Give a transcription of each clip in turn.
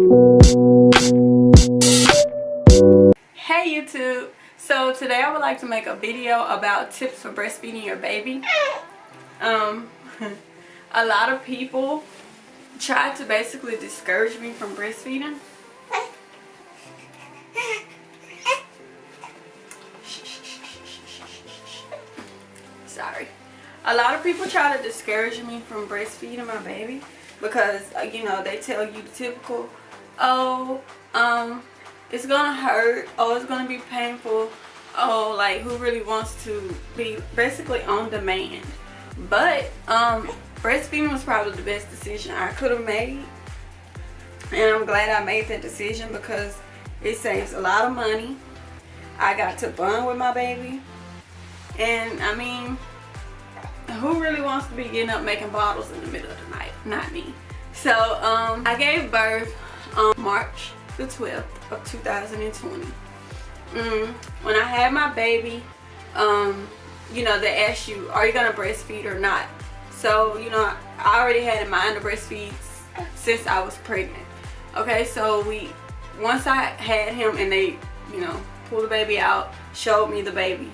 Hey YouTube, so today I would like to make a video about tips for breastfeeding your baby. A lot of people try to basically discourage me from breastfeeding. Sorry. A lot of people try to discourage me from breastfeeding my baby because, you know, they tell you the typical, oh, it's gonna hurt, oh, it's gonna be painful, oh, like, who really wants to be basically on demand? But breastfeeding was probably the best decision I could have made, and I'm glad I made that decision because it saves a lot of money. I got to bond with my baby, and I mean, who really wants to be getting up making bottles in the middle of the night? Not me. So I gave birth on March the 12th of 2020. When I had my baby, you know, they asked you, are you gonna breastfeed or not? So, you know, I already had in mind to breastfeed since I was pregnant. Okay, so once I had him and they, you know, pulled the baby out, showed me the baby,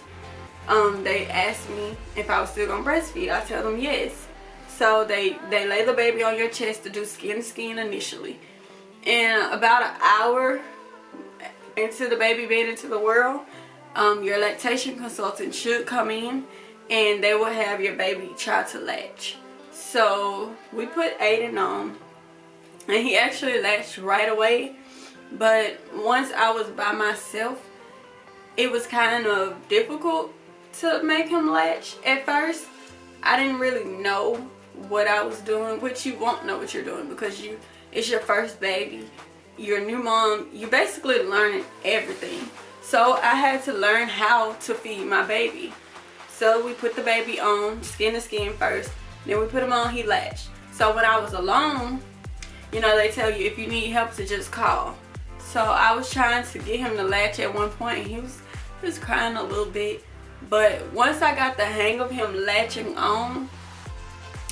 they asked me if I was still gonna breastfeed. I tell them yes. So they lay the baby on your chest to do skin to skin initially. And about an hour into the baby being into the world, your lactation consultant should come in and they will have your baby try to latch. So we put Aiden on and he actually latched right away. But once I was by myself, it was kind of difficult to make him latch at first. I didn't really know what I was doing, which you won't know what you're doing because it's your first baby, you're a new mom, you're basically learning everything. So I had to learn how to feed my baby. So we put the baby on skin to skin first, then we put him on, he latched. So when I was alone, you know, they tell you if you need help to just call. So I was trying to get him to latch at one point and he was crying a little bit. But once I got the hang of him latching on,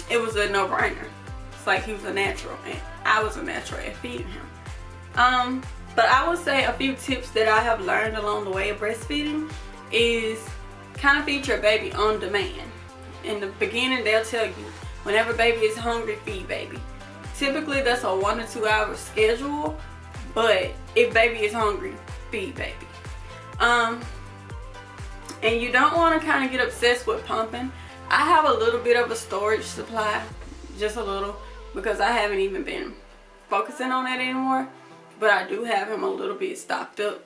it was a no-brainer. It's like he was a natural and I was a natural at feeding him. But I would say a few tips that I have learned along the way of breastfeeding is kind of feed your baby on demand. In the beginning, they'll tell you whenever baby is hungry, feed baby. Typically, that's a 1 to 2 hour schedule, but if baby is hungry, feed baby. And you don't want to kind of get obsessed with pumping. I have a little bit of a storage supply, just a little, because I haven't even been focusing on that anymore. But I do have him a little bit stocked up.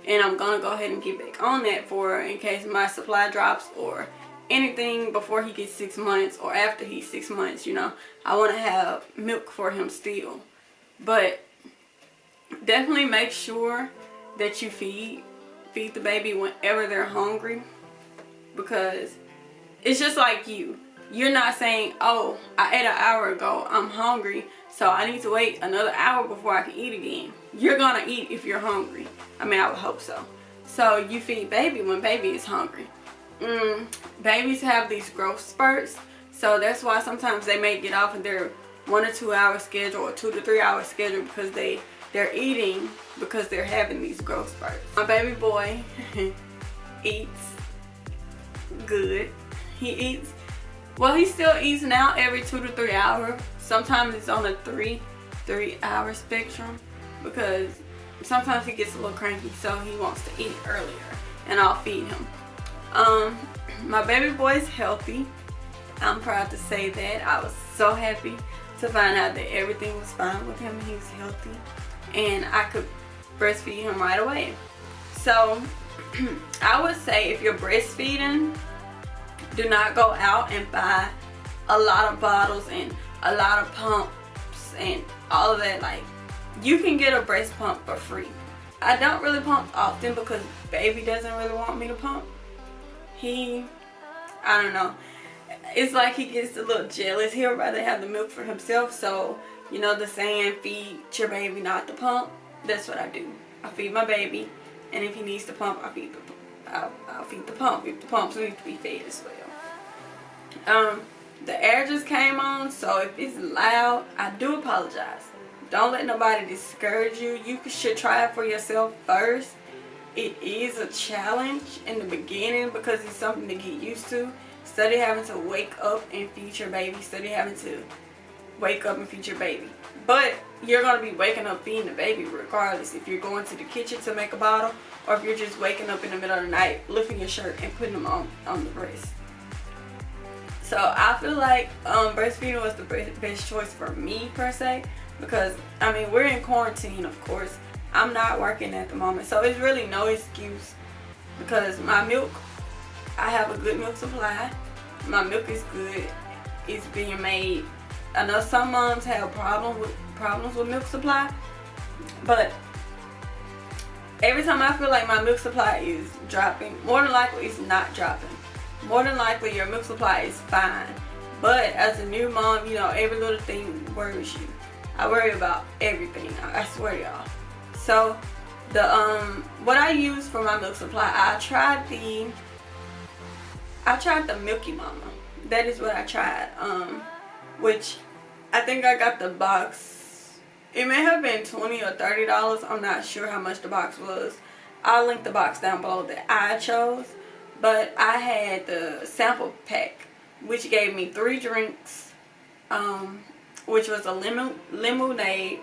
And I'm going to go ahead and get back on that for in case my supply drops or anything before he gets 6 months or after he's 6 months, you know. I want to have milk for him still. But definitely make sure that you feed the baby whenever they're hungry, because it's just like you're not saying, oh, I ate an hour ago, I'm hungry, so I need to wait another hour before I can eat again. You're gonna eat if you're hungry. I mean, I would hope so. So you feed baby when baby is hungry. Babies have these growth spurts, so that's why sometimes they may get off of their 1 to 2 hour schedule or 2 to 3 hour schedule because they're eating because they're having these growth spurts. My baby boy eats good. He still eats now every 2 to 3 hours. Sometimes it's on a 3 hour spectrum because sometimes he gets a little cranky, so he wants to eat earlier and I'll feed him. My baby boy is healthy. I'm proud to say that. I was so happy to find out that everything was fine with him. He was healthy and I could breastfeed him right away. So I would say if you're breastfeeding, do not go out and buy a lot of bottles and a lot of pumps and all of that. Like, you can get a breast pump for free. I don't really pump often because baby doesn't really want me to pump. I don't know. It's like he gets a little jealous. He'll rather have the milk for himself. So, you know the saying, feed your baby, not the pump. That's what I do. I feed my baby, and if he needs to pump, I'll feed the pump if the pumps need to be fed as well. The air just came on, so if it's loud, I do apologize. Don't let nobody discourage you. You should try it for yourself first. It is a challenge in the beginning because it's something to get used to. Study having to wake up and feed your baby. Study having to wake up and feed your baby. But you're going to be waking up feeding the baby regardless if you're going to the kitchen to make a bottle or if you're just waking up in the middle of the night, lifting your shirt and putting them on the breast. So I feel like breastfeeding was the best choice for me per se because, I mean, we're in quarantine, of course. I'm not working at the moment, so it's really no excuse because my milk, I have a good milk supply. My milk is good. It's being made. I know some moms have problems with milk supply, but every time I feel like my milk supply is dropping, more than likely it's not dropping. More than likely your milk supply is fine. But as a new mom, you know, every little thing worries you. I worry about everything, I swear to y'all. So the what I use for my milk supply, I tried the Milky Mama. That is what I tried. Which I think I got the box. It may have been $20 or $30. I'm not sure how much the box was. I'll link the box down below that I chose. But I had the sample pack, which gave me 3 drinks, which was a lemonade,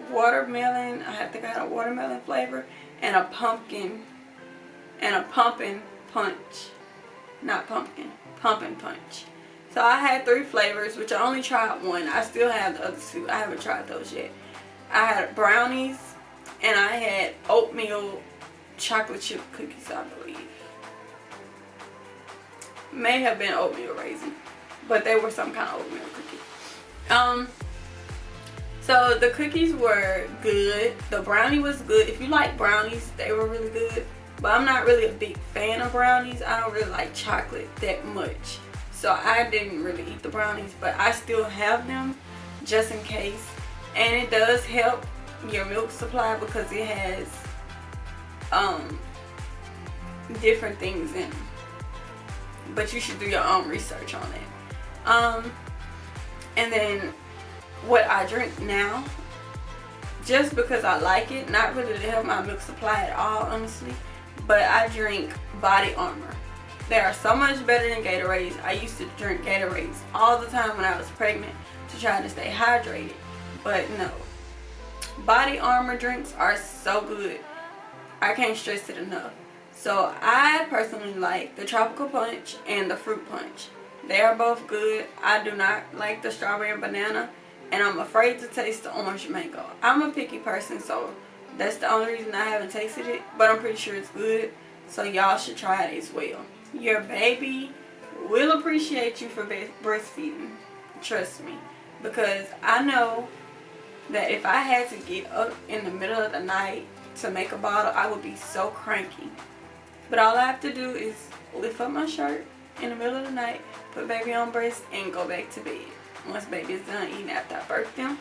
watermelon, I think I had a watermelon flavor, and a pumpkin, and a pumping punch. Not pumpkin, pumping punch. So I had 3 flavors, which I only tried one. I still have the other 2. I haven't tried those yet. I had brownies, and I had oatmeal chocolate chip cookies, I believe. May have been oatmeal raisin, but they were some kind of oatmeal cookie. So the cookies were good. The brownie was good. If you like brownies, they were really good. But I'm not really a big fan of brownies. I don't really like chocolate that much. So I didn't really eat the brownies, but I still have them just in case. And it does help your milk supply because it has different things in them. But you should do your own research on it. And then what I drink now, just because I like it, not really to help my milk supply at all, honestly, but I drink Body Armor. They are so much better than Gatorades. I used to drink Gatorades all the time when I was pregnant to try to stay hydrated, but no. Body Armor drinks are so good. I can't stress it enough. So I personally like the Tropical Punch and the Fruit Punch. They are both good. I do not like the strawberry and banana, and I'm afraid to taste the orange mango. I'm a picky person, so that's the only reason I haven't tasted it, but I'm pretty sure it's good, so y'all should try it as well. Your baby will appreciate you for breastfeeding. Trust me, because I know that if I had to get up in the middle of the night to make a bottle, I would be so cranky. But all I have to do is lift up my shirt in the middle of the night, put baby on breast, and go back to bed. Once baby is done eating after I birth them.